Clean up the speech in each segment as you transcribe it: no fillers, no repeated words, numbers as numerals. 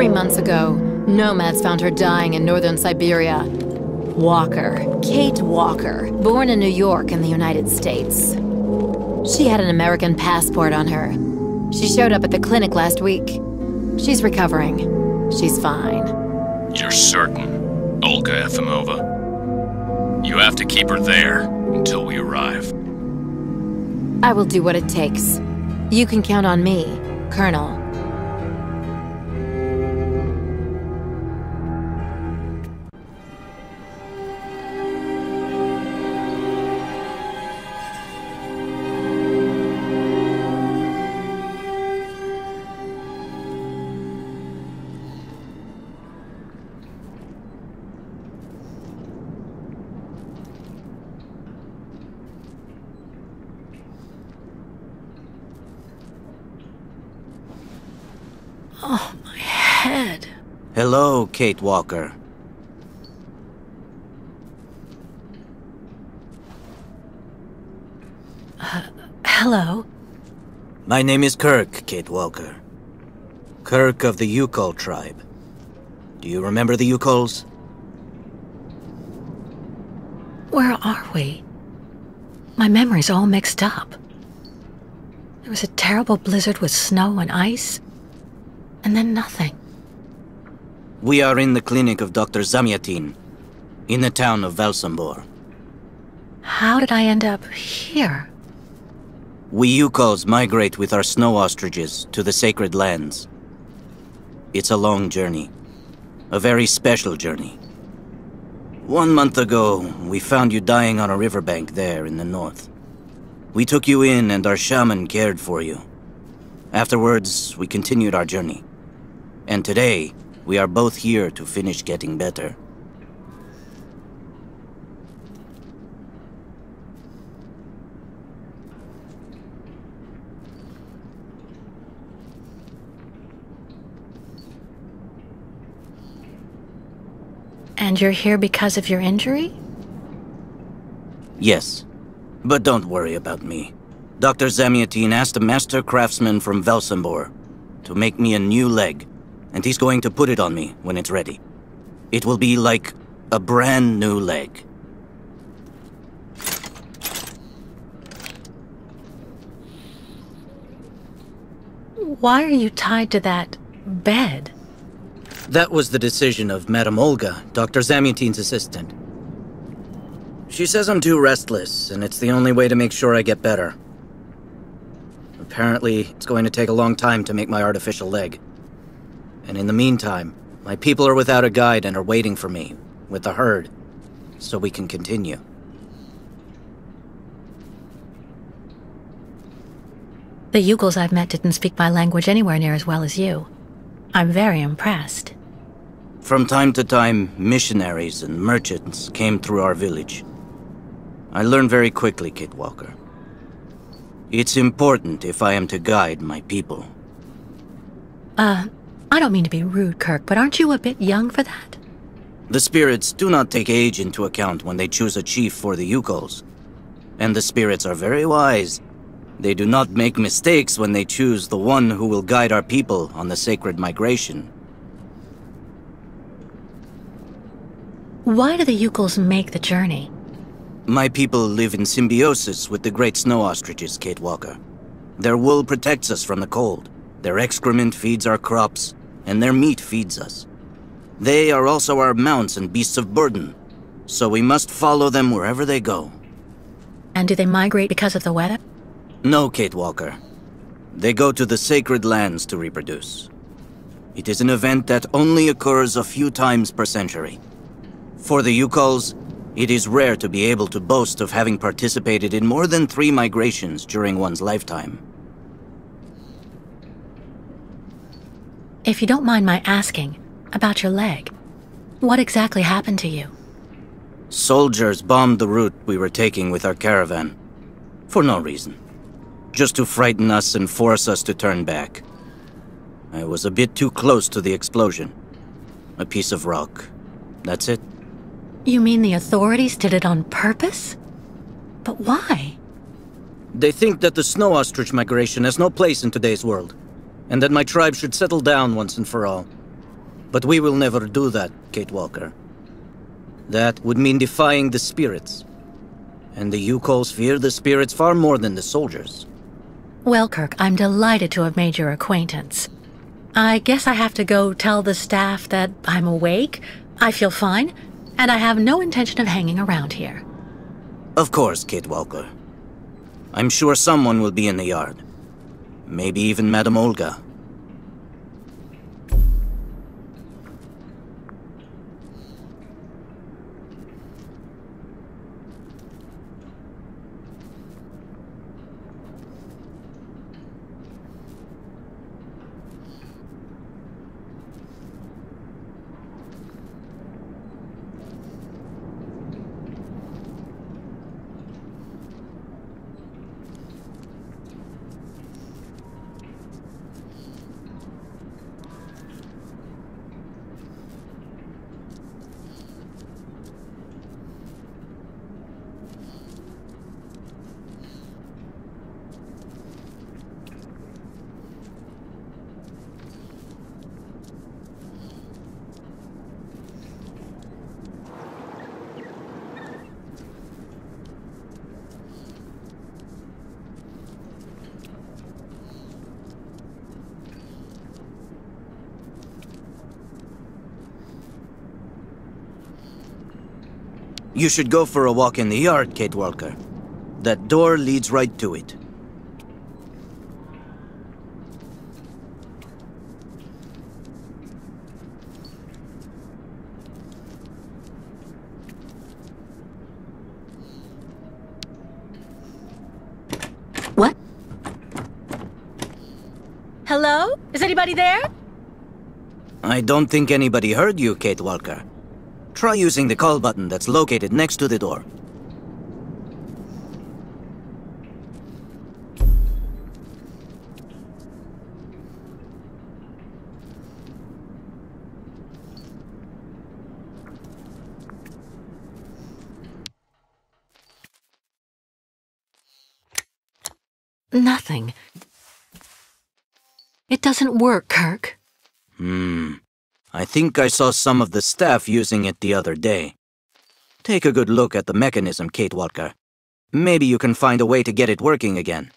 months ago, nomads found her dying in northern Siberia. Walker, Kate Walker, born in New York in the United States. She had an American passport on her. She showed up at the clinic last week. She's recovering. She's fine. You're certain, Olga Efimova? You have to keep her there until we arrive. I will do what it takes. You can count on me, Colonel. Oh, my head. Hello, Kate Walker. Hello? My name is Kirk, Kate Walker. Kirk of the Yukol tribe. Do you remember the Yukols? Where are we? My memory's all mixed up. There was a terrible blizzard with snow and ice, and then nothing. We are in the clinic of Dr. Zamyatin, in the town of Valsambor. How did I end up here? We Yukols migrate with our snow ostriches to the sacred lands. It's a long journey. A very special journey. 1 month ago, we found you dying on a riverbank there in the north. We took you in and our shaman cared for you. Afterwards, we continued our journey. And today, we are both here to finish getting better. And you're here because of your injury? Yes, but don't worry about me. Dr. Zamyatin asked a master craftsman from Valsambor to make me a new leg, and he's going to put it on me when it's ready. It will be like a brand new leg. Why are you tied to that bed? That was the decision of Madame Olga, Dr. Zamyatin's assistant. She says I'm too restless, and it's the only way to make sure I get better. Apparently, it's going to take a long time to make my artificial leg. And in the meantime, my people are without a guide and are waiting for me, with the herd, so we can continue. The Yugols I've met didn't speak my language anywhere near as well as you. I'm very impressed. From time to time, missionaries and merchants came through our village. I learned very quickly, Kate Walker. It's important if I am to guide my people. I don't mean to be rude, Kirk, but aren't you a bit young for that? The spirits do not take age into account when they choose a chief for the Yukols. And the spirits are very wise. They do not make mistakes when they choose the one who will guide our people on the sacred migration. Why do the Yugols make the journey? My people live in symbiosis with the great snow ostriches, Kate Walker. Their wool protects us from the cold. Their excrement feeds our crops, and their meat feeds us. They are also our mounts and beasts of burden, so we must follow them wherever they go. And do they migrate because of the weather? No, Kate Walker. They go to the sacred lands to reproduce. It is an event that only occurs a few times per century. For the Yukols, it is rare to be able to boast of having participated in more than 3 migrations during one's lifetime. If you don't mind my asking, about your leg, what exactly happened to you? Soldiers bombed the route we were taking with our caravan. For no reason. Just to frighten us and force us to turn back. I was a bit too close to the explosion. A piece of rock. That's it. You mean the authorities did it on purpose? But why? They think that the snow ostrich migration has no place in today's world, and that my tribe should settle down once and for all. But we will never do that, Kate Walker. That would mean defying the spirits. And the Yukos fear the spirits far more than the soldiers. Well, Kirk, I'm delighted to have made your acquaintance. I guess I have to go tell the staff that I'm awake, I feel fine, and I have no intention of hanging around here. Of course, Kate Walker. I'm sure someone will be in the yard. Maybe even Madame Olga. You should go for a walk in the yard, Kate Walker. That door leads right to it. What? Hello? Is anybody there? I don't think anybody heard you, Kate Walker. Try using the call button that's located next to the door. Nothing. It doesn't work, Kirk. I think I saw some of the staff using it the other day. Take a good look at the mechanism, Kate Walker. Maybe you can find a way to get it working again.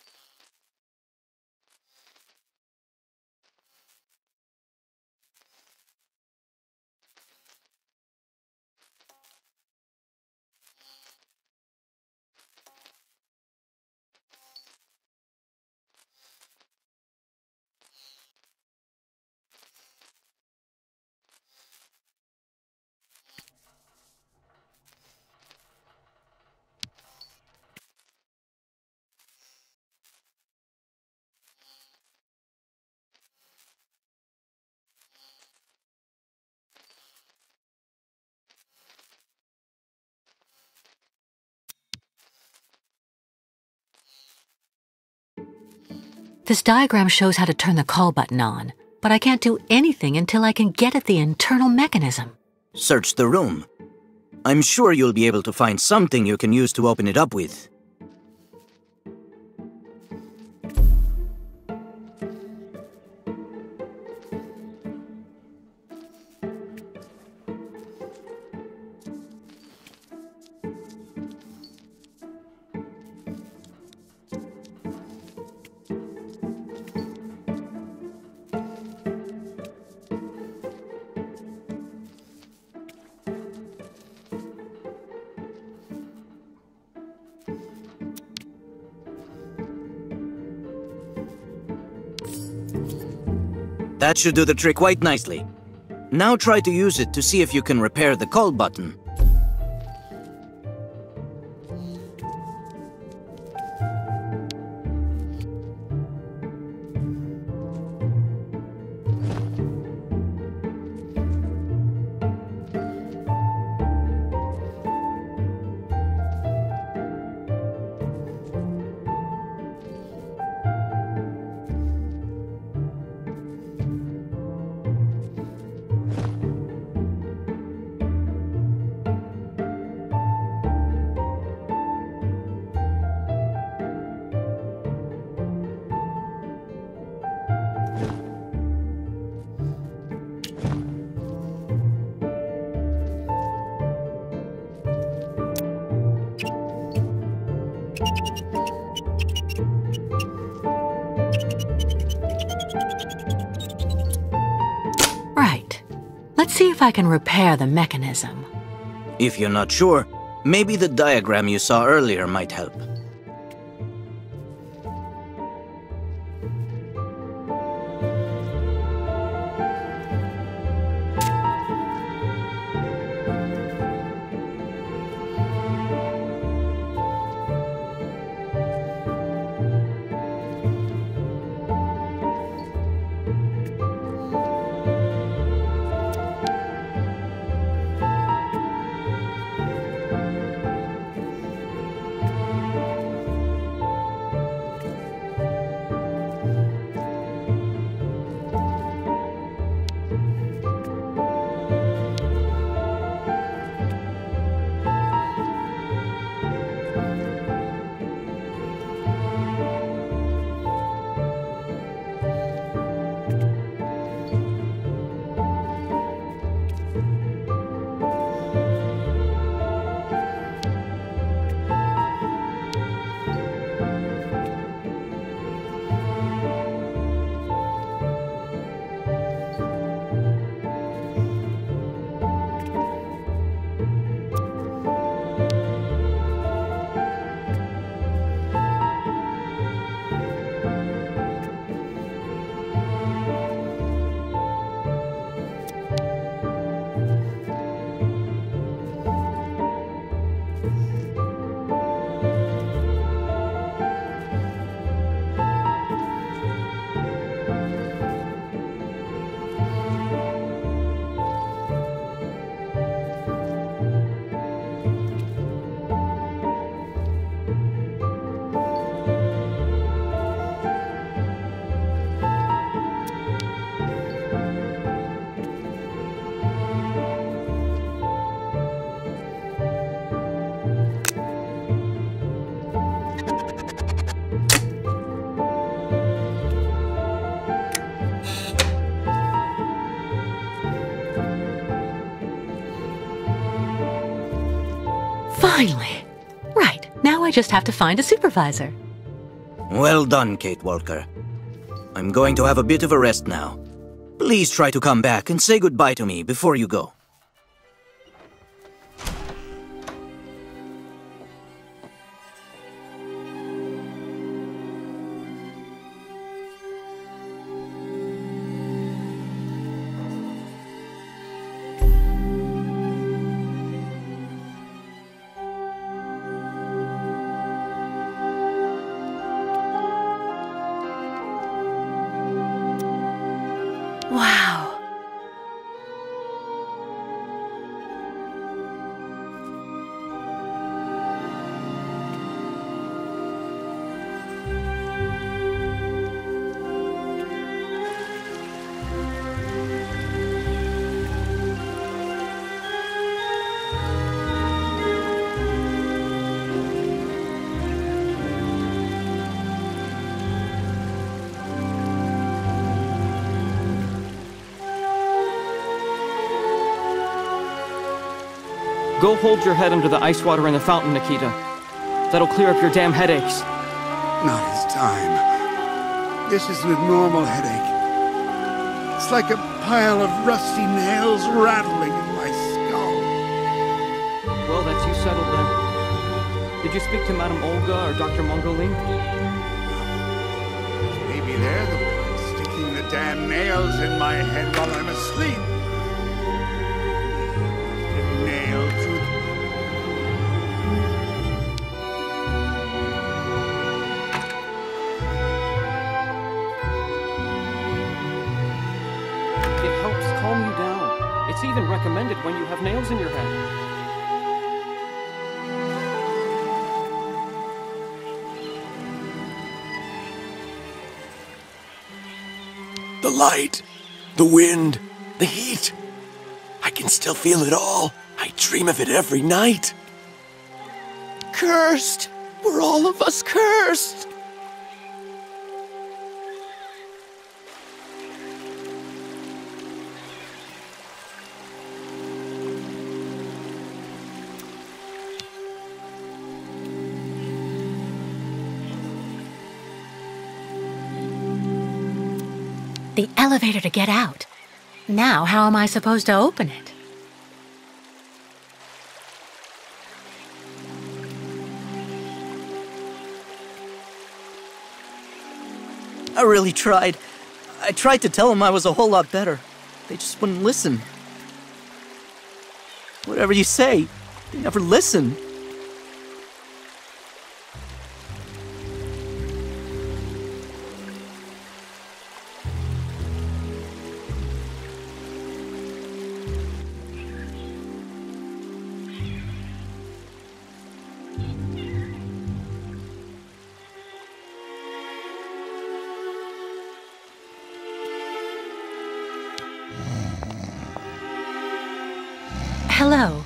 This diagram shows how to turn the call button on, but I can't do anything until I can get at the internal mechanism. Search the room. I'm sure you'll be able to find something you can use to open it up with. That should do the trick quite nicely. Now try to use it to see if you can repair the call button. if I can repair the mechanism. If you're not sure, maybe the diagram you saw earlier might help. Finally! Right, now I just have to find a supervisor. Well done, Kate Walker. I'm going to have a bit of a rest now. Please try to come back and say goodbye to me before you go. Wow. Go hold your head under the ice water in the fountain, Nikita. That'll clear up your damn headaches. Not his time. This isn't a normal headache. It's like a pile of rusty nails rattling in my skull. Well, that's you settled then. Did you speak to Madame Olga or Dr. Mongolin? Maybe they're the ones sticking the damn nails in my head while I'm asleep. Nail through. It helps calm you down. It's even recommended when you have nails in your head. The light, the wind, the heat. I can still feel it all. I dream of it every night. Cursed! We're all of us cursed! The elevator to get out. Now, how am I supposed to open it? I really tried. I tried to tell them I was a whole lot better. They just wouldn't listen. Whatever you say, they never listen. Hello.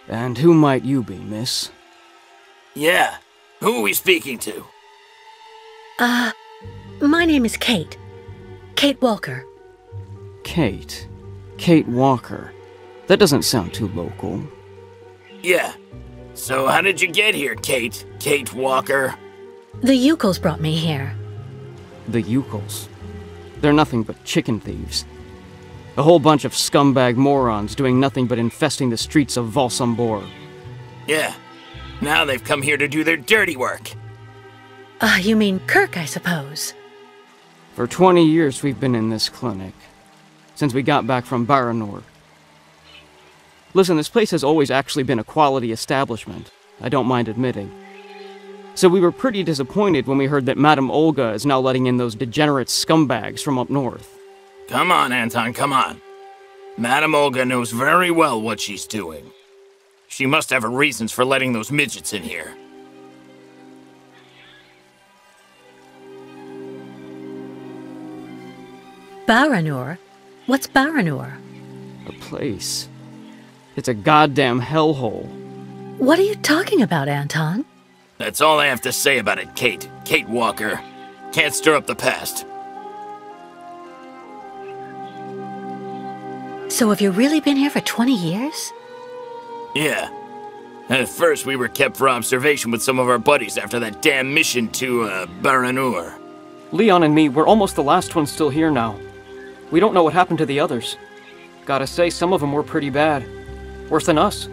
And who might you be, miss? Yeah. Who are we speaking to? My name is Kate. Kate Walker. Kate. Kate Walker. That doesn't sound too local. Yeah. So how did you get here, Kate? Kate Walker? The Yukos brought me here. The Yukos. They're nothing but chicken thieves. A whole bunch of scumbag morons doing nothing but infesting the streets of Valsambor. Yeah. Now they've come here to do their dirty work. You mean Kirk, I suppose. For 20 years we've been in this clinic. Since we got back from Baranor. Listen, this place has always actually been a quality establishment. I don't mind admitting. So we were pretty disappointed when we heard that Madame Olga is now letting in those degenerate scumbags from up north. Come on, Anton, come on. Madame Olga knows very well what she's doing. She must have her reasons for letting those midgets in here. Baranor? What's Baranor? A place. It's a goddamn hellhole. What are you talking about, Anton? That's all I have to say about it, Kate. Kate Walker. Can't stir up the past. So have you really been here for 20 years? Yeah. At first, we were kept for observation with some of our buddies after that damn mission to, Baranur. Leon and me, we're almost the last ones still here now. We don't know what happened to the others. Gotta say, some of them were pretty bad. Worse than us.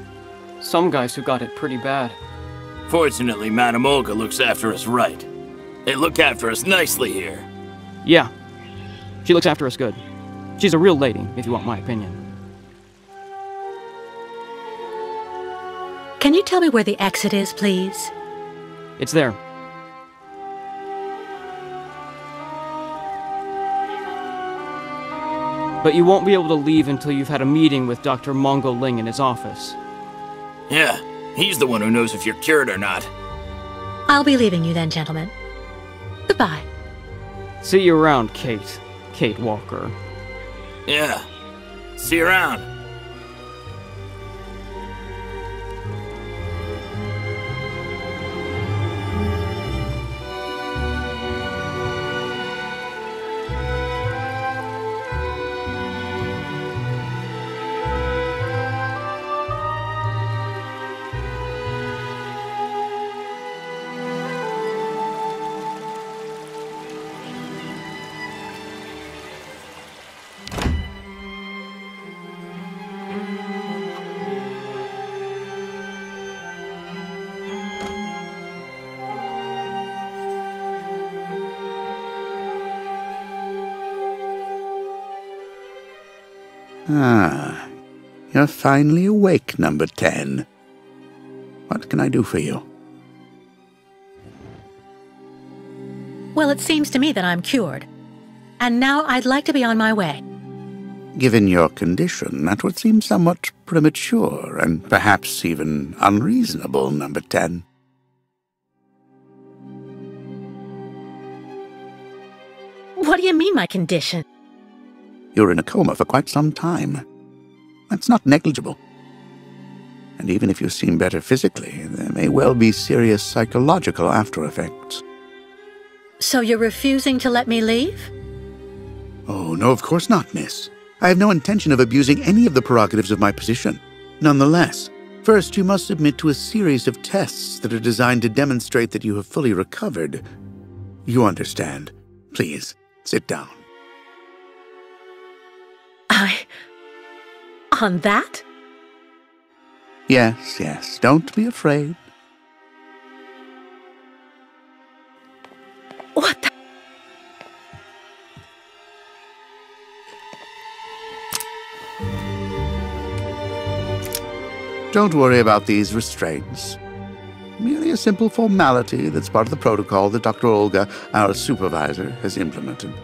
Some guys who got it pretty bad. Fortunately, Madame Olga looks after us right. They look after us nicely here. Yeah. She looks after us good. She's a real lady, if you want my opinion. Can you tell me where the exit is, please? It's there. But you won't be able to leave until you've had a meeting with Dr. Mongo Ling in his office. Yeah, he's the one who knows if you're cured or not. I'll be leaving you then, gentlemen. Goodbye. See you around, Kate. Kate Walker. Yeah. See you around. Ah, you're finally awake, number 10. What can I do for you? Well, it seems to me that I'm cured. And now I'd like to be on my way. Given your condition, that would seem somewhat premature and perhaps even unreasonable, number 10. What do you mean, my condition? You're in a coma for quite some time. That's not negligible. And even if you seem better physically, there may well be serious psychological after effects. So you're refusing to let me leave? Oh, no, of course not, miss. I have no intention of abusing any of the prerogatives of my position. Nonetheless, first you must submit to a series of tests that are designed to demonstrate that you have fully recovered. You understand. Please, sit down. On that? Yes, yes, don't be afraid. Don't worry about these restraints. Merely a simple formality that's part of the protocol that Dr. Olga, our supervisor, has implemented.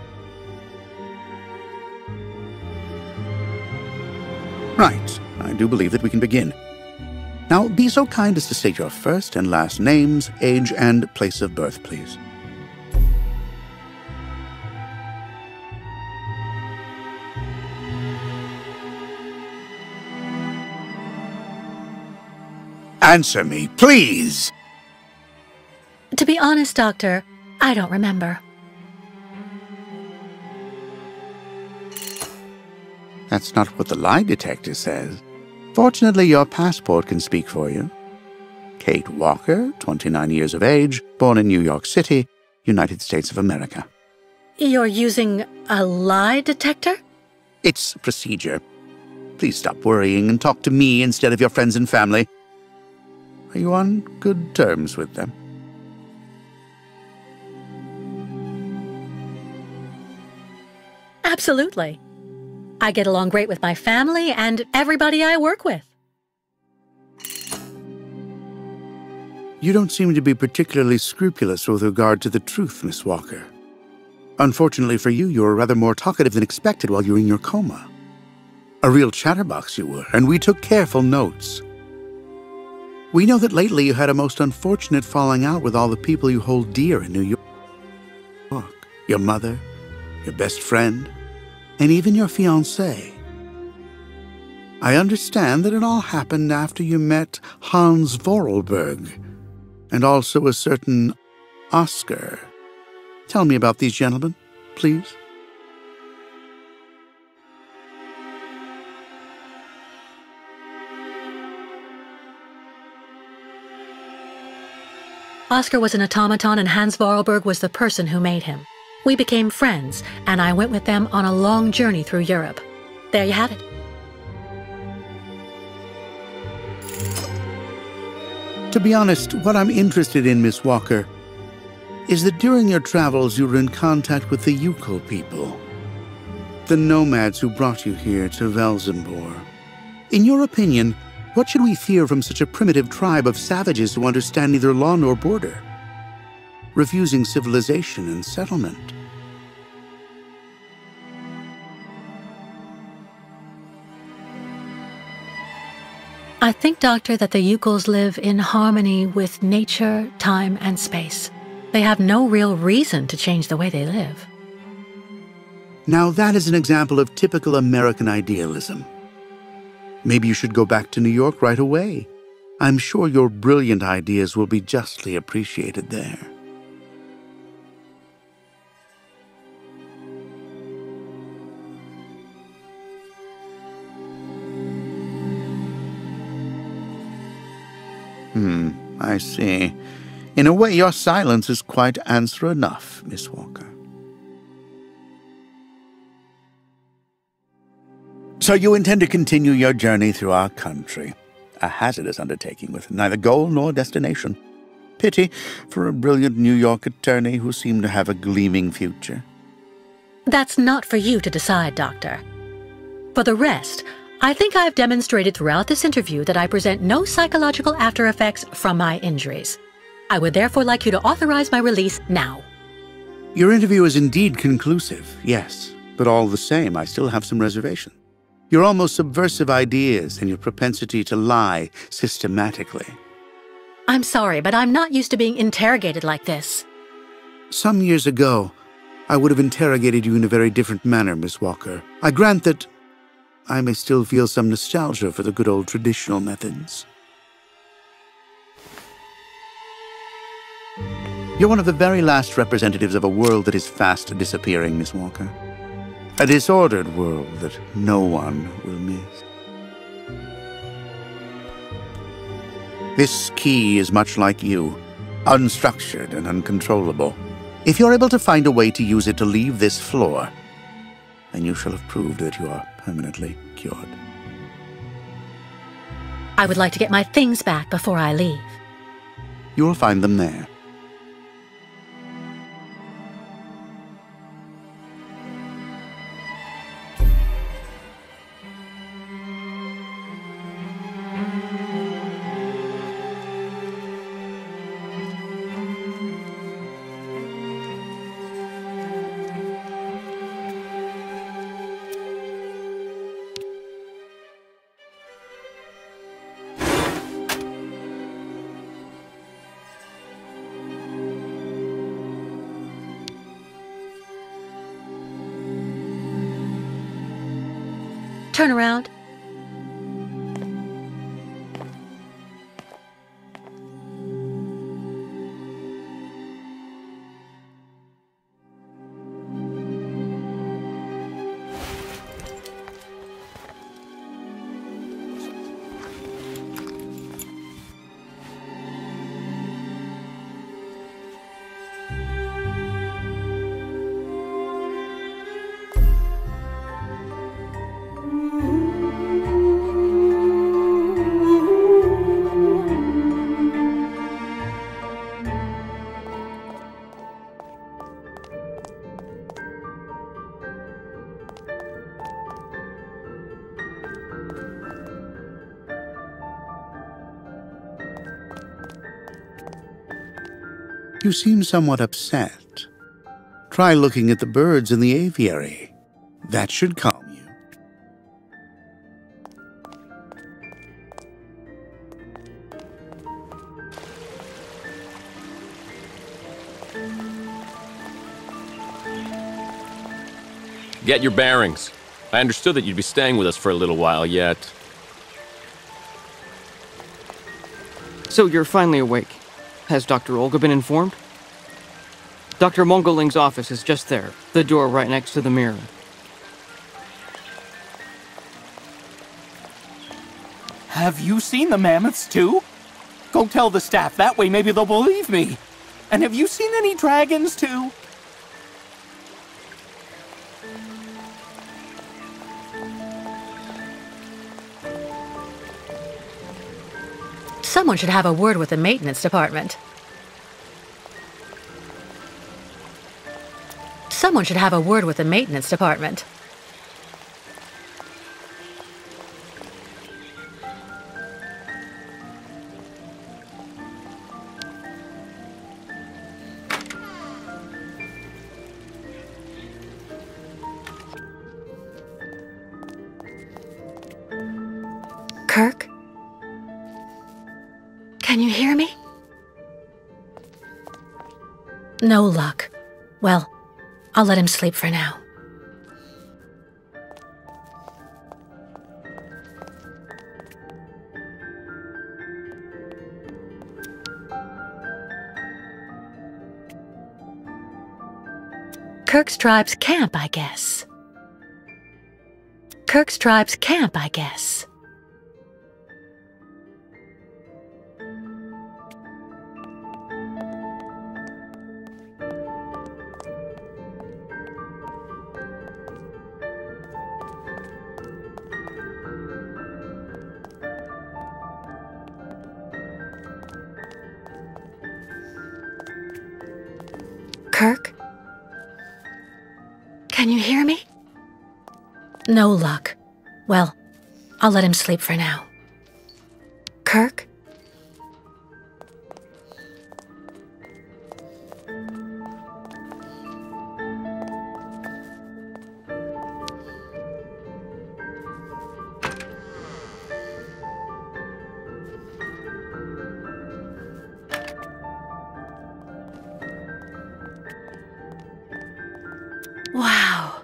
Right. I do believe that we can begin. Now, be so kind as to state your first and last names, age, and place of birth, please. Answer me, please! To be honest, Doctor, I don't remember. That's not what the lie detector says. Fortunately, your passport can speak for you. Kate Walker, 29 years of age, born in New York City, United States of America. You're using a lie detector? It's procedure. Please stop worrying and talk to me instead of your friends and family. Are you on good terms with them? Absolutely. I get along great with my family and everybody I work with. You don't seem to be particularly scrupulous with regard to the truth, Miss Walker. Unfortunately for you, you were rather more talkative than expected while you were in your coma. A real chatterbox you were, and we took careful notes. We know that lately you had a most unfortunate falling out with all the people you hold dear in New York. Your mother, your best friend, and even your fiancé. I understand that it all happened after you met Hans Vorarlberg, and also a certain Oscar. Tell me about these gentlemen, please. Oscar was an automaton and Hans Vorarlberg was the person who made him. We became friends, and I went with them on a long journey through Europe. There you have it. To be honest, what I'm interested in, Miss Walker, is that during your travels you were in contact with the Yukon people, the nomads who brought you here to Velzembor. In your opinion, what should we fear from such a primitive tribe of savages who understand neither law nor border, refusing civilization and settlement? I think, Doctor, that the Yukols live in harmony with nature, time, and space. They have no real reason to change the way they live. Now that is an example of typical American idealism. Maybe you should go back to New York right away. I'm sure your brilliant ideas will be justly appreciated there. I see. In a way, your silence is quite answer enough, Miss Walker. So you intend to continue your journey through our country. A hazardous undertaking with neither goal nor destination. Pity for a brilliant New York attorney who seemed to have a gleaming future. That's not for you to decide, Doctor. For the rest, I think I've demonstrated throughout this interview that I present no psychological after effects from my injuries. I would therefore like you to authorize my release now. Your interview is indeed conclusive, yes, but all the same, I still have some reservation. Your almost subversive ideas and your propensity to lie systematically. I'm sorry, but I'm not used to being interrogated like this. Some years ago, I would have interrogated you in a very different manner, Miss Walker. I grant that I may still feel some nostalgia for the good old traditional methods. You're one of the very last representatives of a world that is fast disappearing, Miss Walker. A disordered world that no one will miss. This key is much like you, unstructured and uncontrollable. If you're able to find a way to use it to leave this floor, then you shall have proved that you are permanently cured. I would like to get my things back before I leave. You will find them there. Turn around. You seem somewhat upset. Try looking at the birds in the aviary. That should calm you. Get your bearings. I understood that you'd be staying with us for a little while yet. So you're finally awake. Has Dr. Olga been informed? Dr. Mongoling's office is just there, the door right next to the mirror. Have you seen the mammoths too? Go tell the staff, that way maybe they'll believe me. And have you seen any dragons too? Someone should have a word with the maintenance department. Someone should have a word with the maintenance department. Kirk? Can you hear me? No luck. Well, I'll let him sleep for now. Kirk's tribe's camp, I guess. Kirk's tribe's camp, I guess. Kirk? Can you hear me? No luck. Well, I'll let him sleep for now. Kirk? Wow.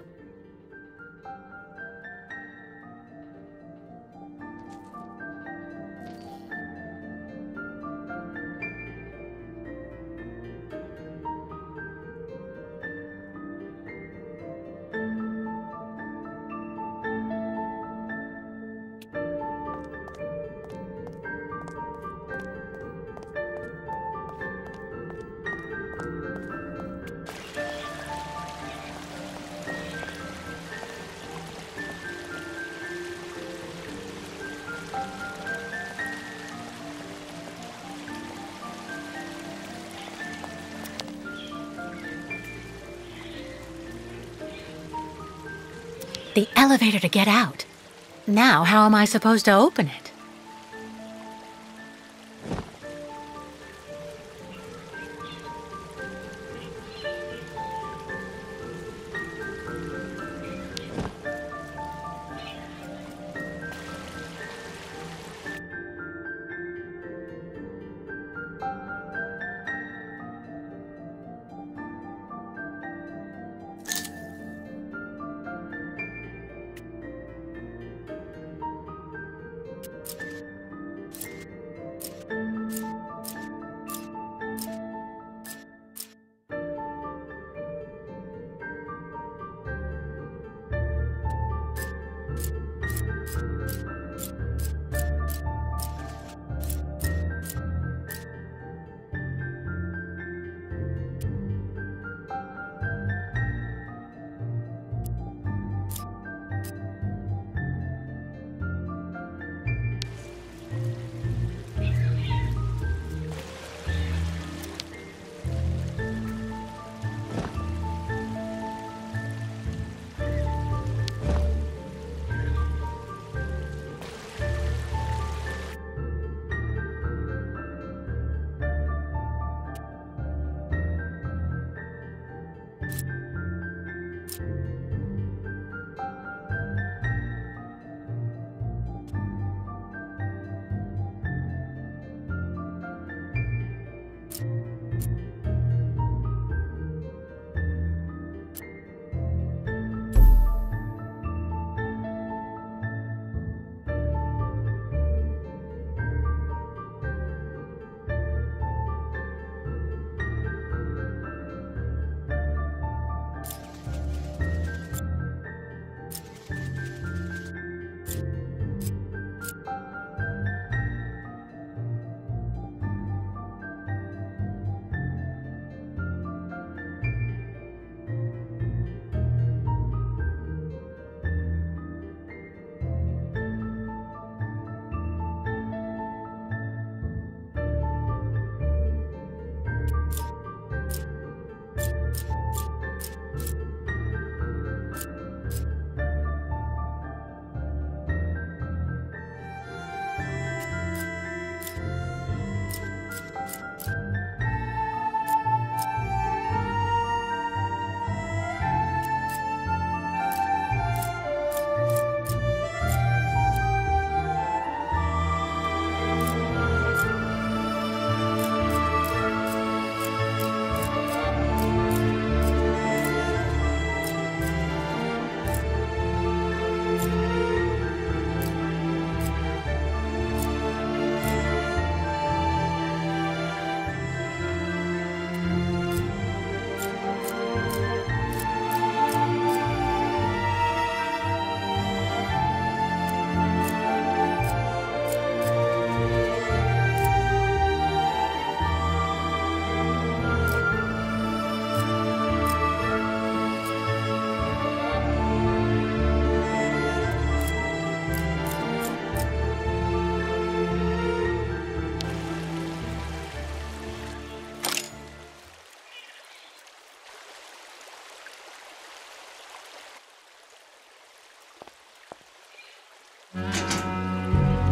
The elevator to get out. Now, how am I supposed to open it?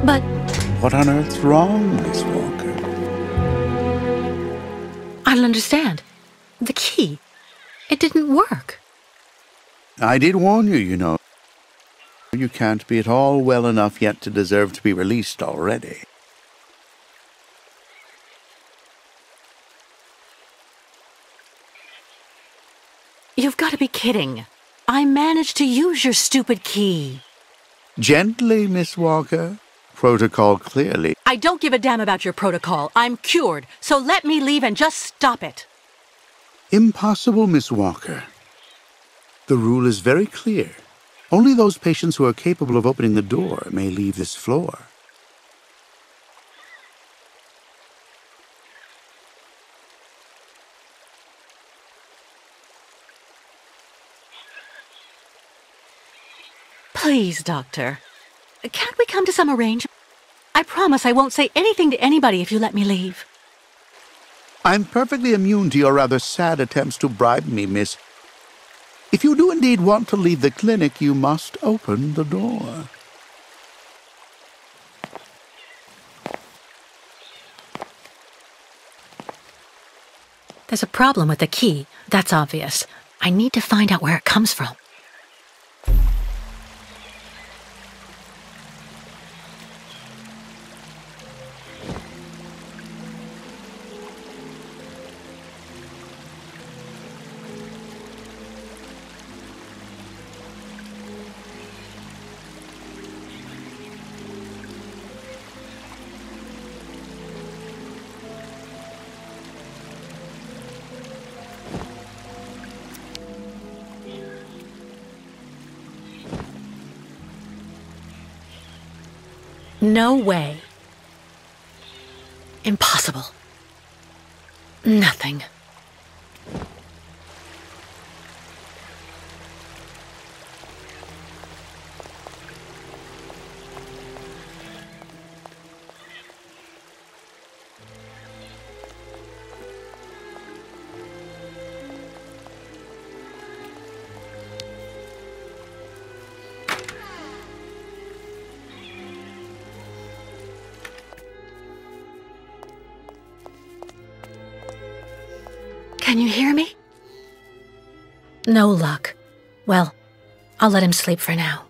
But What on earth's wrong, Miss Walker? I don't understand. The key. It didn't work. I did warn you, you know. You can't be at all well enough yet to deserve to be released already. You've got to be kidding. I managed to use your stupid key. Gently, Miss Walker. Protocol clearly. I don't give a damn about your protocol. I'm cured, so let me leave and just stop it. Impossible, Miss Walker. The rule is very clear. Only those patients who are capable of opening the door may leave this floor. Please, Doctor. Can't we come to some arrangement? I promise I won't say anything to anybody if you let me leave. I'm perfectly immune to your rather sad attempts to bribe me, miss. If you do indeed want to leave the clinic, you must open the door. There's a problem with the key, that's obvious. I need to find out where it comes from. No way. Impossible. Nothing. Can you hear me? No luck. Well, I'll let him sleep for now.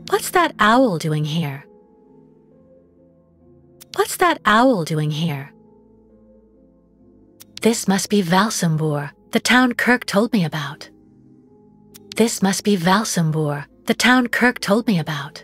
What's that owl doing here? What's that owl doing here? This must be Valsambur, the town Kirk told me about. This must be Valsambur, the town Kirk told me about.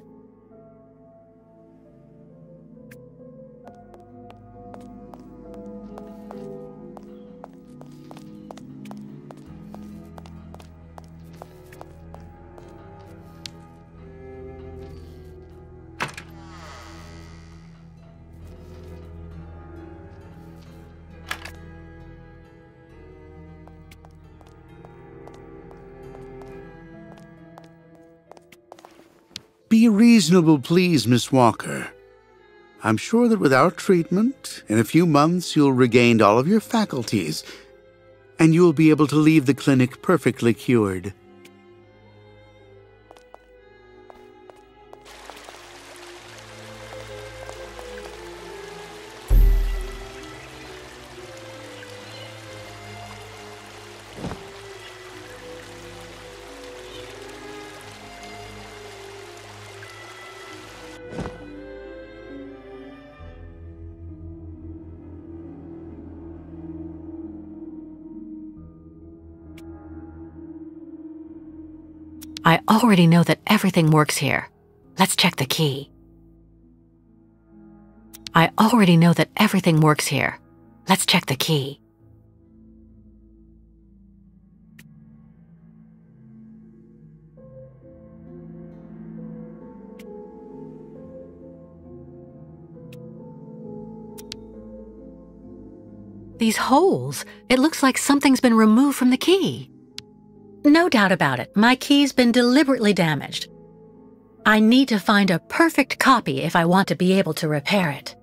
Be reasonable, please, Miss Walker. I'm sure that with our treatment, in a few months you'll regain all of your faculties, and you'll be able to leave the clinic perfectly cured. I already know that everything works here. Let's check the key. I already know that everything works here. Let's check the key. these holes. It looks like something's been removed from the key. No doubt about it, my key's been deliberately damaged. I need to find a perfect copy if I want to be able to repair it.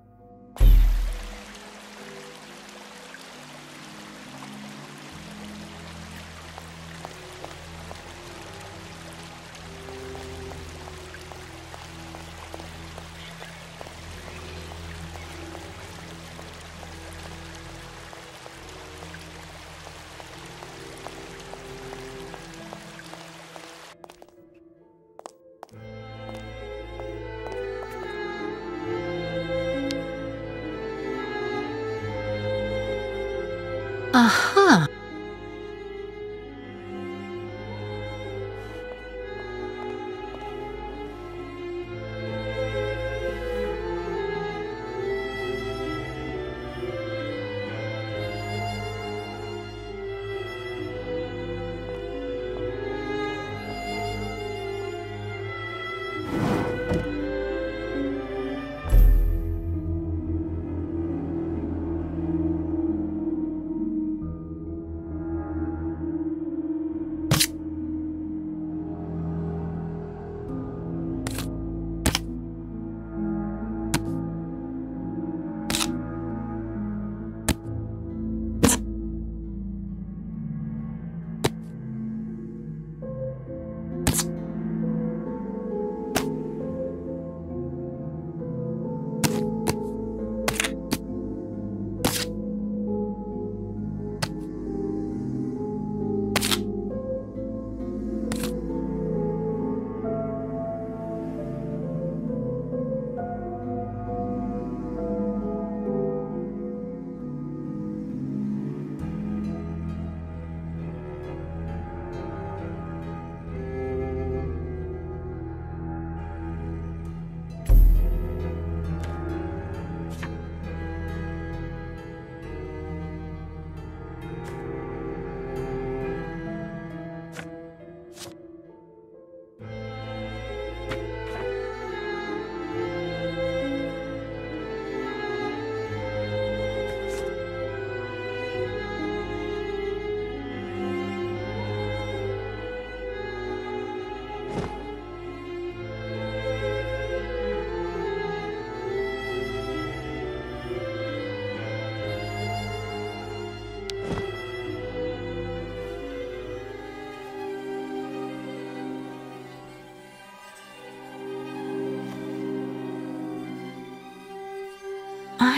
Uh-huh.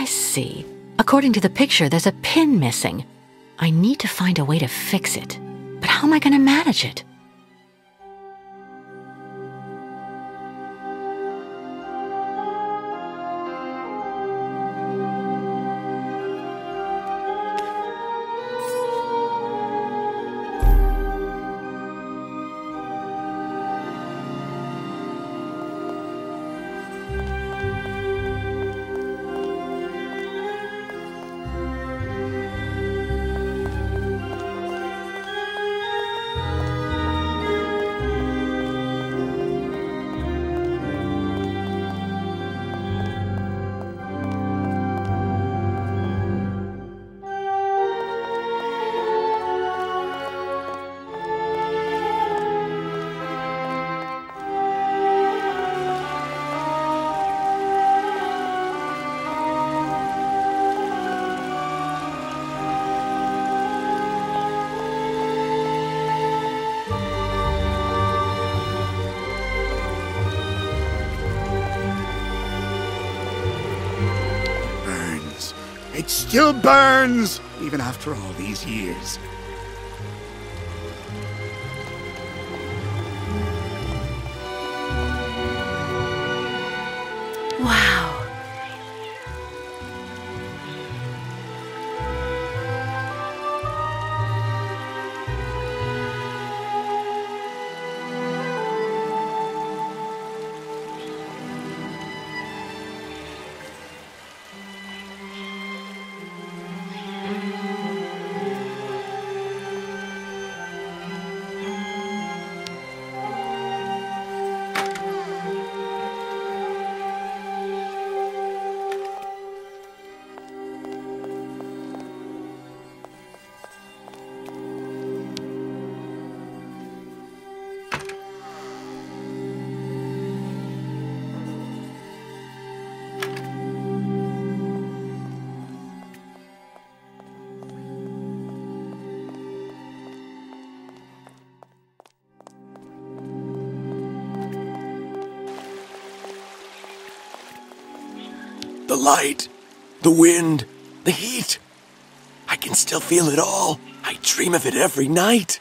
I see. According to the picture, there's a pin missing. I need to find a way to fix it. But how am I going to manage it? It still burns, even after all these years. Wow. The light, the wind, the heat. I can still feel it all. I dream of it every night.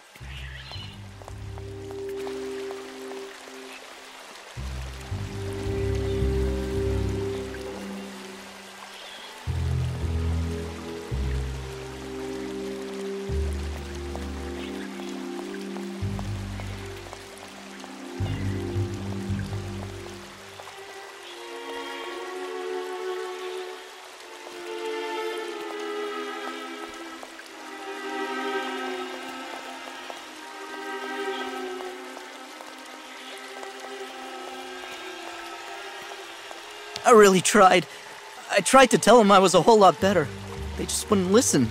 I really tried. I tried to tell them I was a whole lot better. They just wouldn't listen.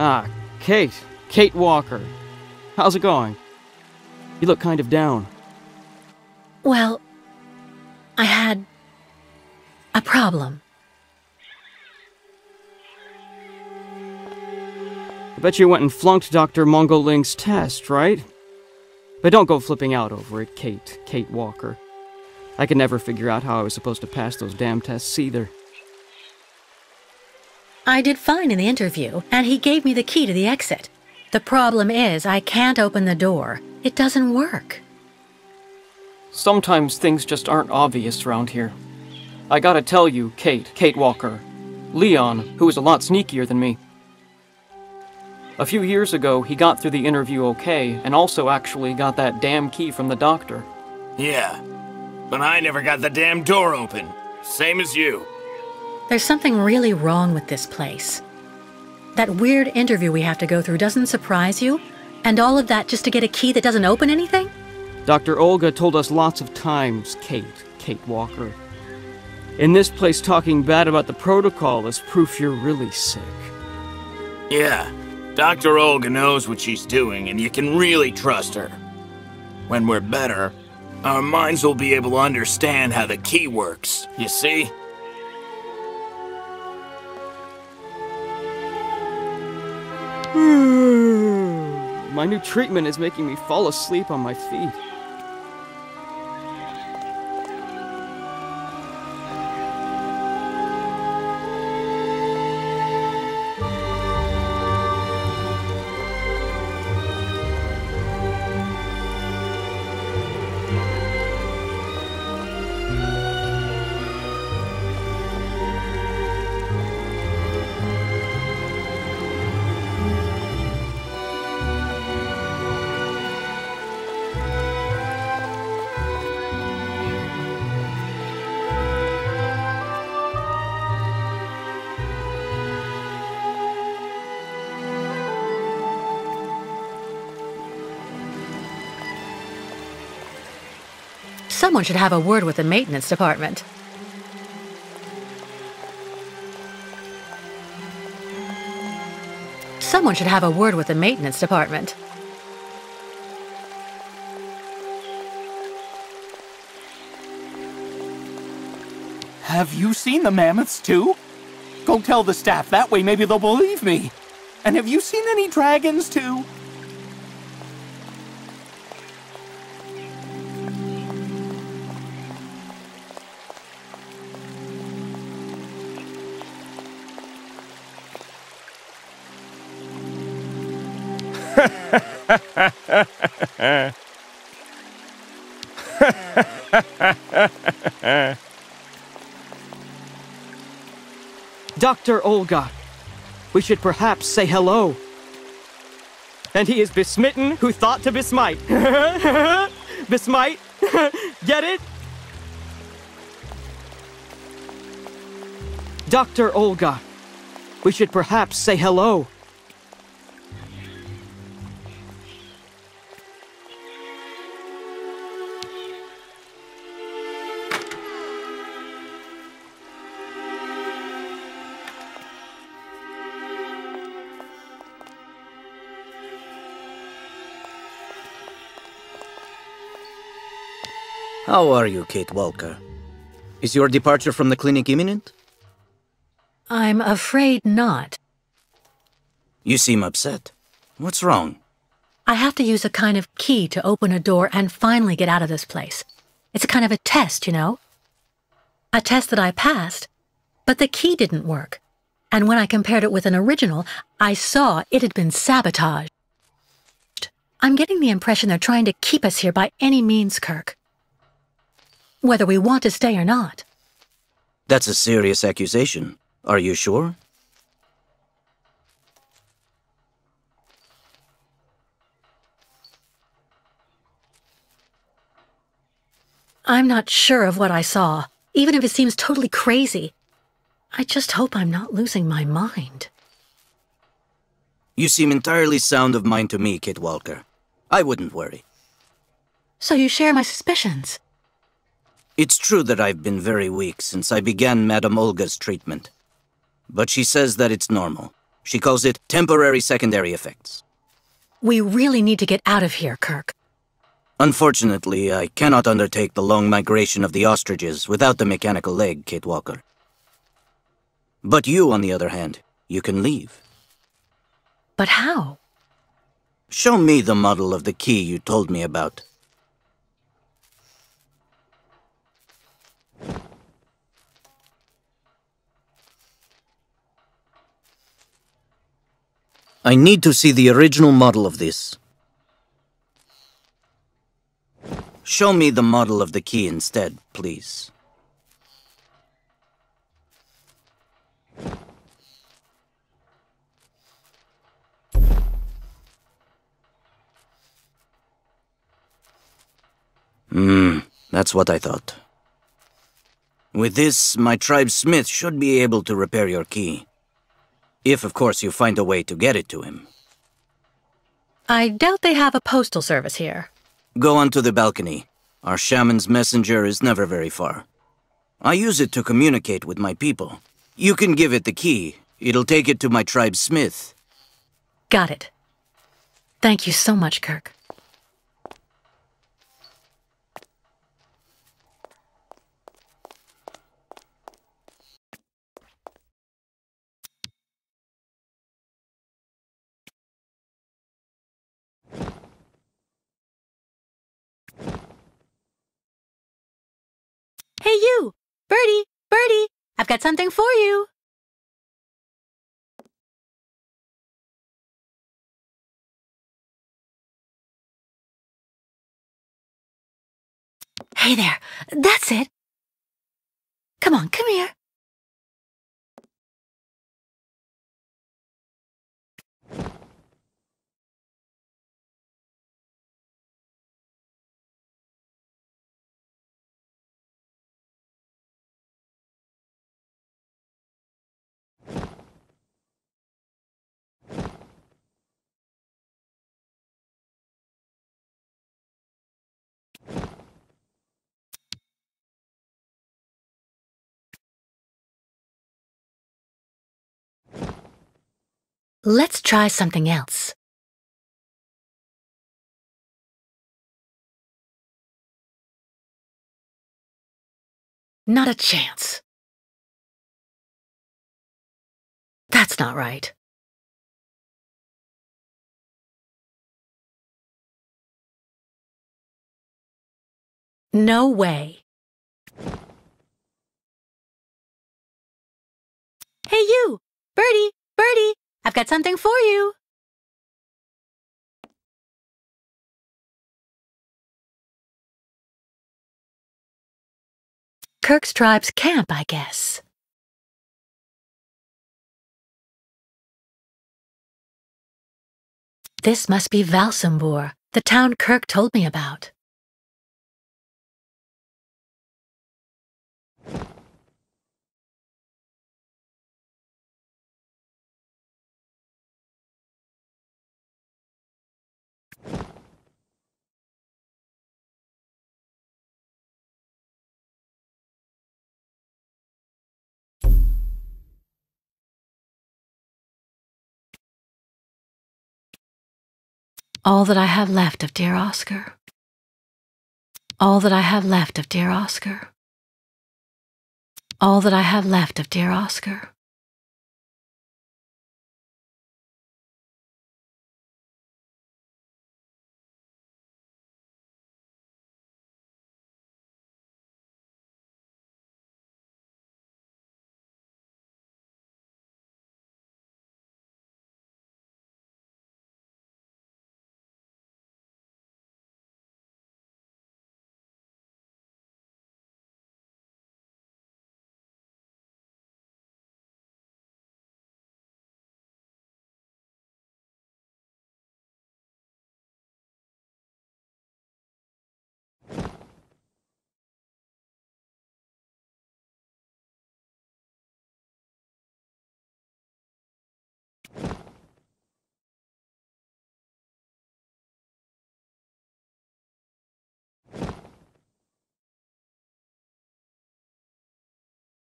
Ah, Kate. Kate Walker. How's it going? You look kind of down. Well, I had a problem. I bet you went and flunked Dr. Mongoling's test, right? But don't go flipping out over it, Kate Walker. I could never figure out how I was supposed to pass those damn tests either. I did fine in the interview, and he gave me the key to the exit. The problem is, I can't open the door. It doesn't work. Sometimes things just aren't obvious around here. I gotta tell you, Kate Walker. Leon, who is a lot sneakier than me. A few years ago, he got through the interview okay, and also actually got that damn key from the doctor. Yeah, but I never got the damn door open. Same as you. There's something really wrong with this place. That weird interview we have to go through doesn't surprise you? And all of that just to get a key that doesn't open anything? Dr. Olga told us lots of times, Kate Walker. In this place, talking bad about the protocol is proof you're really sick. Yeah, Dr. Olga knows what she's doing, and you can really trust her. When we're better, our minds will be able to understand how the key works, you see? My new treatment is making me fall asleep on my feet. Someone should have a word with the maintenance department. Someone should have a word with the maintenance department. Have you seen the mammoths too? Go tell the staff, that way maybe they'll believe me. And have you seen any dragons too? Dr. Olga, we should perhaps say hello. And he is besmitten who thought to besmite. Besmite? Get it? Dr. Olga, we should perhaps say hello. How are you, Kate Walker? Is your departure from the clinic imminent? I'm afraid not. You seem upset. What's wrong? I have to use a kind of key to open a door and finally get out of this place. It's a kind of a test, you know? A test that I passed, but the key didn't work. And when I compared it with an original, I saw it had been sabotaged. I'm getting the impression they're trying to keep us here by any means, Kirk. Whether we want to stay or not. That's a serious accusation. Are you sure? I'm not sure of what I saw, even if it seems totally crazy. I just hope I'm not losing my mind. You seem entirely sound of mind to me, Kate Walker. I wouldn't worry. So you share my suspicions? It's true that I've been very weak since I began Madame Olga's treatment. But she says that it's normal. She calls it temporary secondary effects. We really need to get out of here, Kirk. Unfortunately, I cannot undertake the long migration of the ostriches without the mechanical leg, Kate Walker. But you, on the other hand, you can leave. But how? Show me the model of the key you told me about. I need to see the original model of this. Show me the model of the key instead, please. That's what I thought. With this, my tribe smith should be able to repair your key. If, of course, you find a way to get it to him. I doubt they have a postal service here. Go onto the balcony. Our shaman's messenger is never very far. I use it to communicate with my people. You can give it the key. It'll take it to my tribe smith. Got it. Thank you so much, Kirk. Hey you! Birdie! Birdie! I've got something for you! Hey there! That's it! Come on, come here! Let's try something else. Not a chance. That's not right. No way. Hey you! Birdie! Birdie! I've got something for you! Kirk's tribe's camp, I guess. This must be Valsambur, the town Kirk told me about. All that I have left of dear Oscar. All that I have left of dear Oscar. All that I have left of dear Oscar.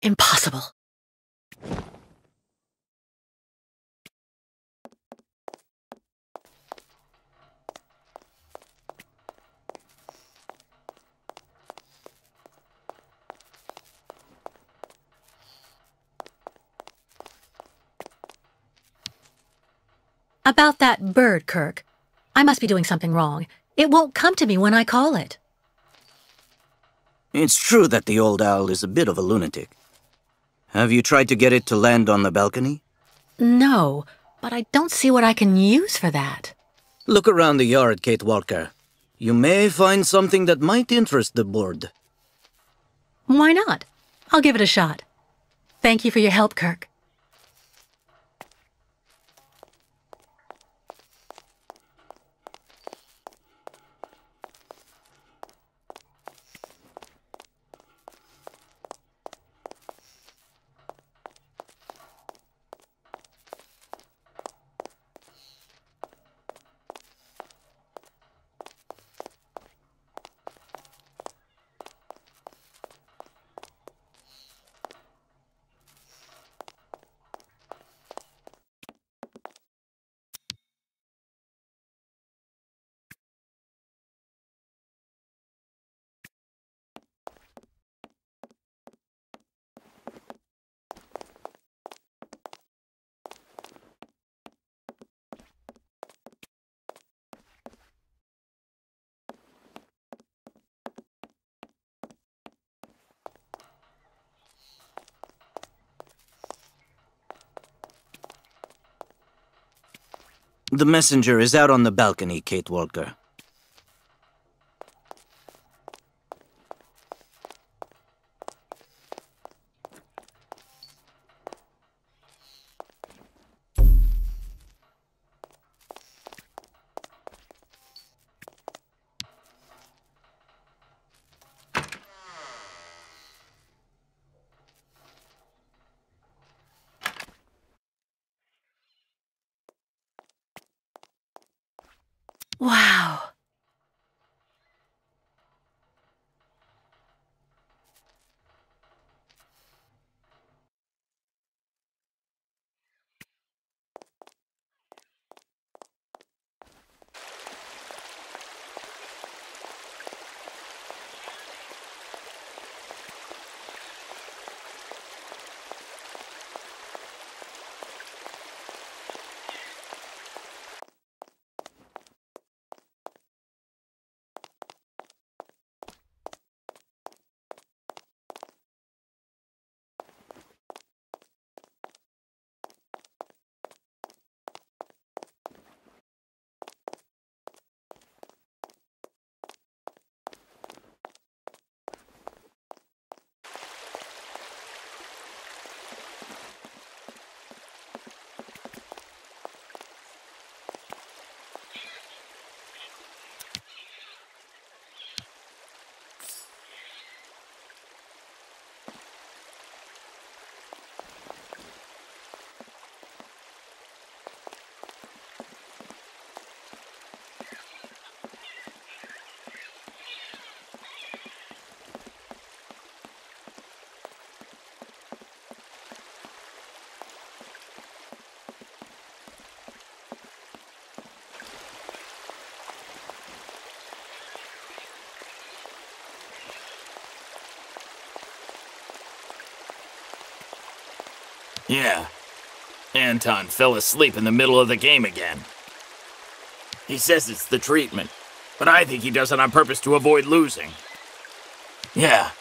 Impossible. About that bird, Kirk. I must be doing something wrong. It won't come to me when I call it. It's true that the old owl is a bit of a lunatic. Have you tried to get it to land on the balcony? No, but I don't see what I can use for that. Look around the yard, Kate Walker. You may find something that might interest the board. Why not? I'll give it a shot. Thank you for your help, Kirk. The messenger is out on the balcony, Kate Walker. Wow. Yeah. Anton fell asleep in the middle of the game again. He says it's the treatment, but I think he does it on purpose to avoid losing. Yeah.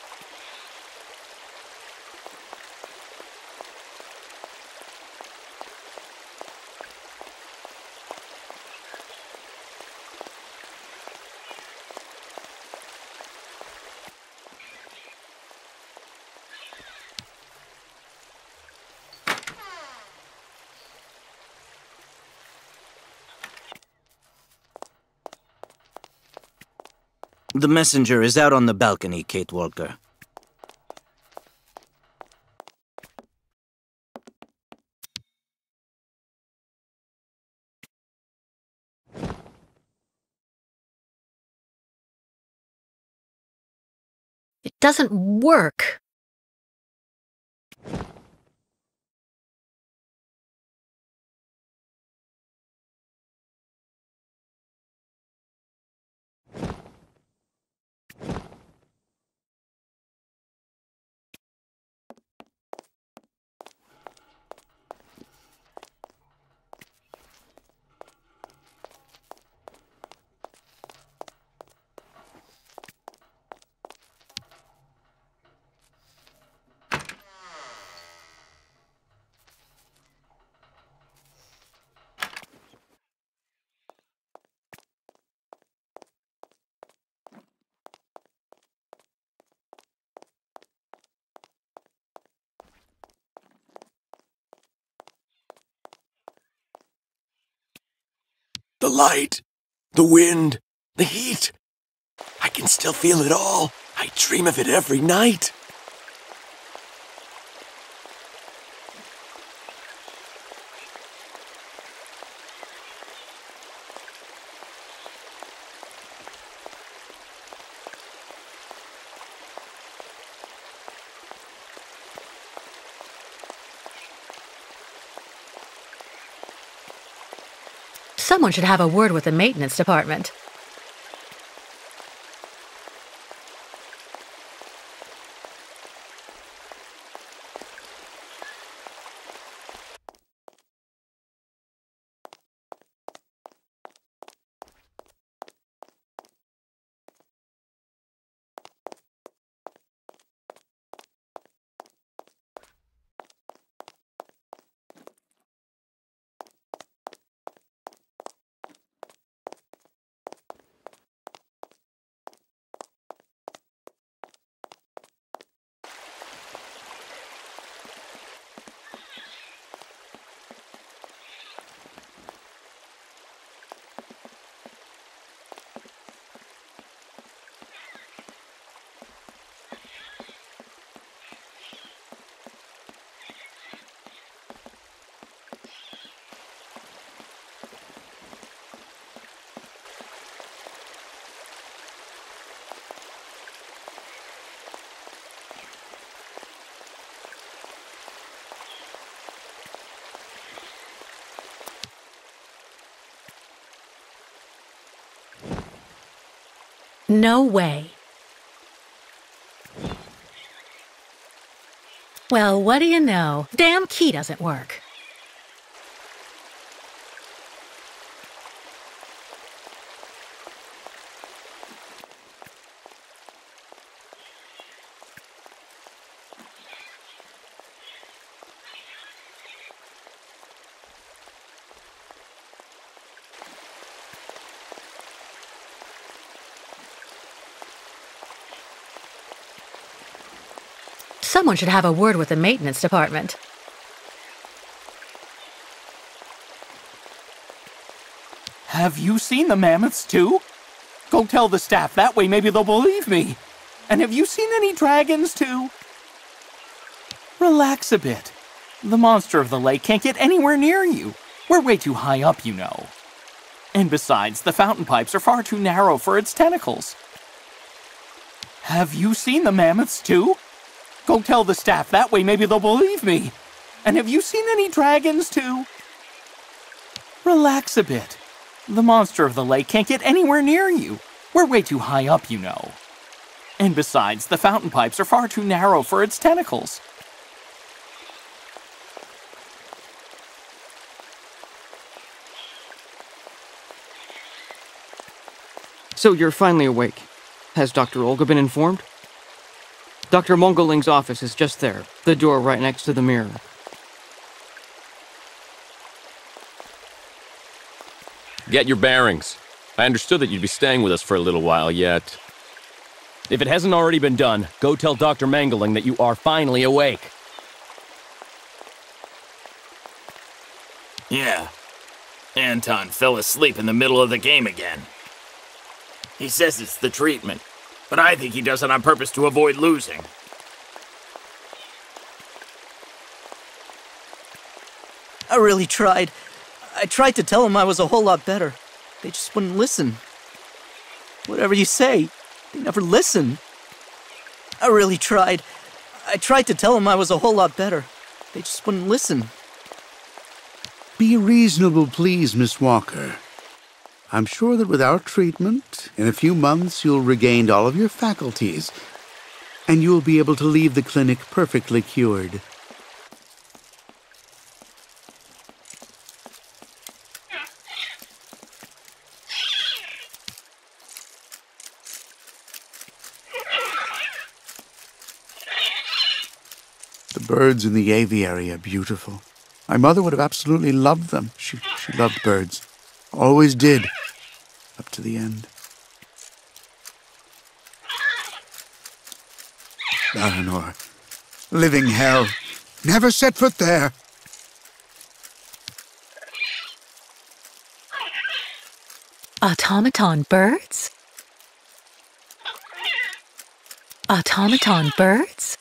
The messenger is out on the balcony, Kate Walker. It doesn't work. The light, the wind, the heat. I can still feel it all. I dream of it every night. Someone should have a word with the maintenance department. No way. Well, what do you know? Damn key doesn't work. Someone should have a word with the maintenance department. Have you seen the mammoths too? Go tell the staff, that way maybe they'll believe me. And have you seen any dragons too? Relax a bit. The monster of the lake can't get anywhere near you. We're way too high up, you know. And besides, the fountain pipes are far too narrow for its tentacles. Have you seen the mammoths too? Go tell the staff, that way maybe they'll believe me. And have you seen any dragons too? Relax a bit. The monster of the lake can't get anywhere near you. We're way too high up, you know. And besides, the fountain pipes are far too narrow for its tentacles. So you're finally awake. Has Dr. Olga been informed? Dr. Mongoling's office is just there, the door right next to the mirror. Get your bearings. I understood that you'd be staying with us for a little while yet. If it hasn't already been done, go tell Dr. Mangling that you are finally awake. Yeah. Anton fell asleep in the middle of the game again. He says it's the treatment, but I think he does it on purpose to avoid losing. I really tried. I tried to tell them I was a whole lot better. They just wouldn't listen. Whatever you say, they never listen. I really tried. I tried to tell them I was a whole lot better. They just wouldn't listen. Be reasonable, please, Miss Walker. I'm sure that with our treatment, in a few months you'll regain all of your faculties, and you'll be able to leave the clinic perfectly cured. The birds in the aviary are beautiful. My mother would have absolutely loved them. She loved birds. Always did. Up to the end. Baranor. Living hell. Never set foot there. Automaton birds? Automaton birds?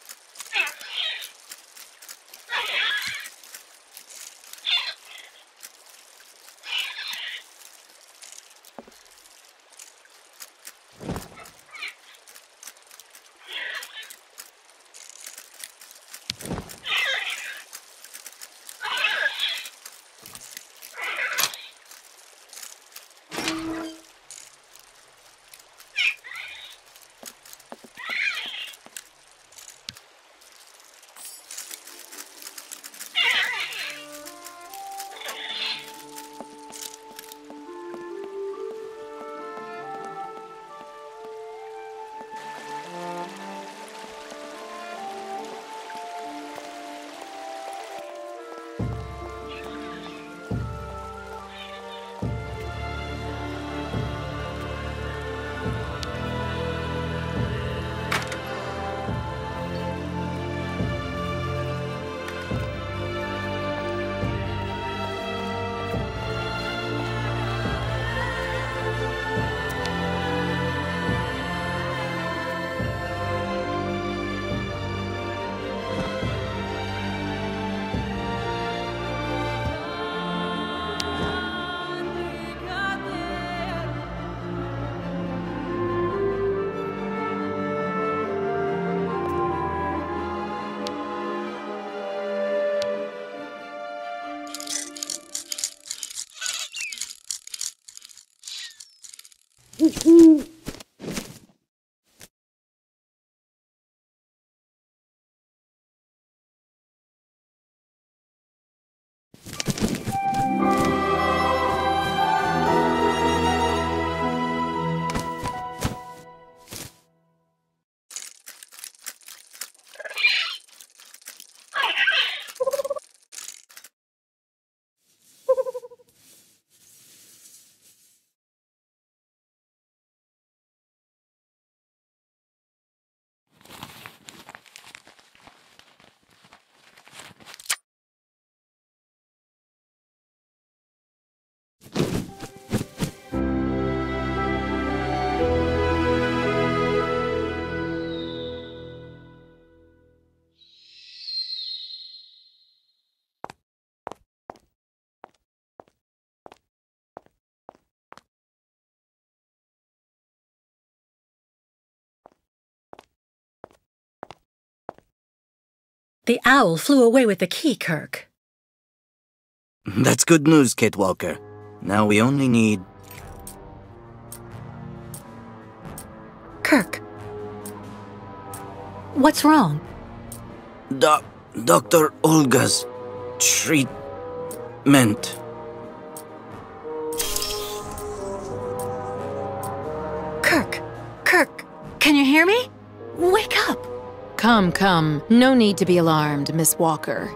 The owl flew away with the key, Kirk. That's good news, Kate Walker. Now we only need... Kirk. What's wrong? Dr. Olga's treatment. Come, come. No need to be alarmed, Miss Walker.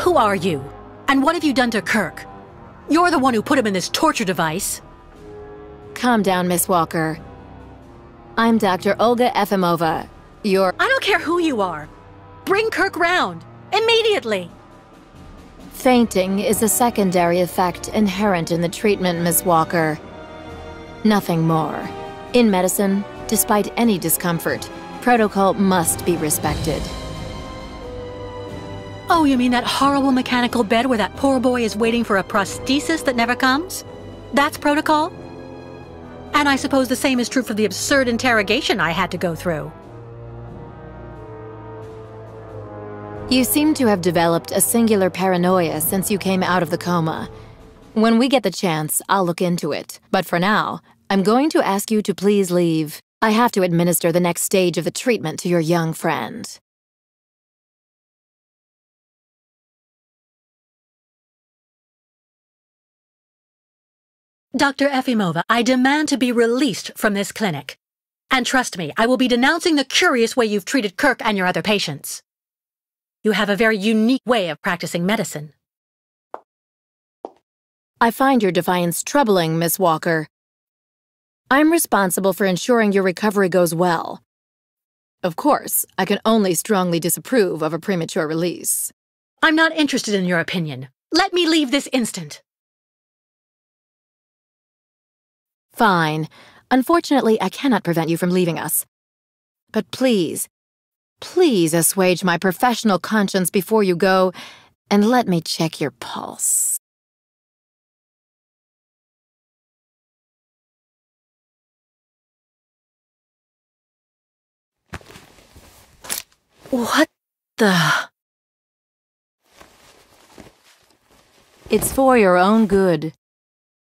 Who are you? And what have you done to Kirk? You're the one who put him in this torture device. Calm down, Miss Walker. I'm Dr. Olga Efimova. I don't care who you are. Bring Kirk round. Immediately. Fainting is a secondary effect inherent in the treatment, Miss Walker. Nothing more. In medicine, despite any discomfort, protocol must be respected. Oh, you mean that horrible mechanical bed where that poor boy is waiting for a prosthesis that never comes? That's protocol? And I suppose the same is true for the absurd interrogation I had to go through. You seem to have developed a singular paranoia since you came out of the coma. When we get the chance, I'll look into it. But for now, I'm going to ask you to please leave. I have to administer the next stage of the treatment to your young friend. Dr. Efimova, I demand to be released from this clinic. And trust me, I will be denouncing the curious way you've treated Kirk and your other patients. You have a very unique way of practicing medicine. I find your defiance troubling, Miss Walker. I'm responsible for ensuring your recovery goes well. Of course, I can only strongly disapprove of a premature release. I'm not interested in your opinion. Let me leave this instant. Fine. Unfortunately, I cannot prevent you from leaving us. But please, please assuage my professional conscience before you go, and let me check your pulse. What the... It's for your own good,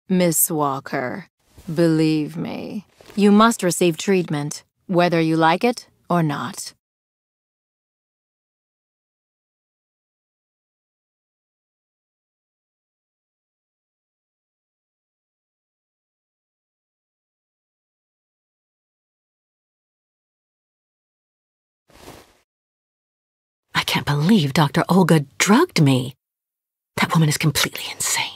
Miss Walker. Believe me, you must receive treatment, whether you like it or not. I can't believe Dr. Olga drugged me. That woman is completely insane.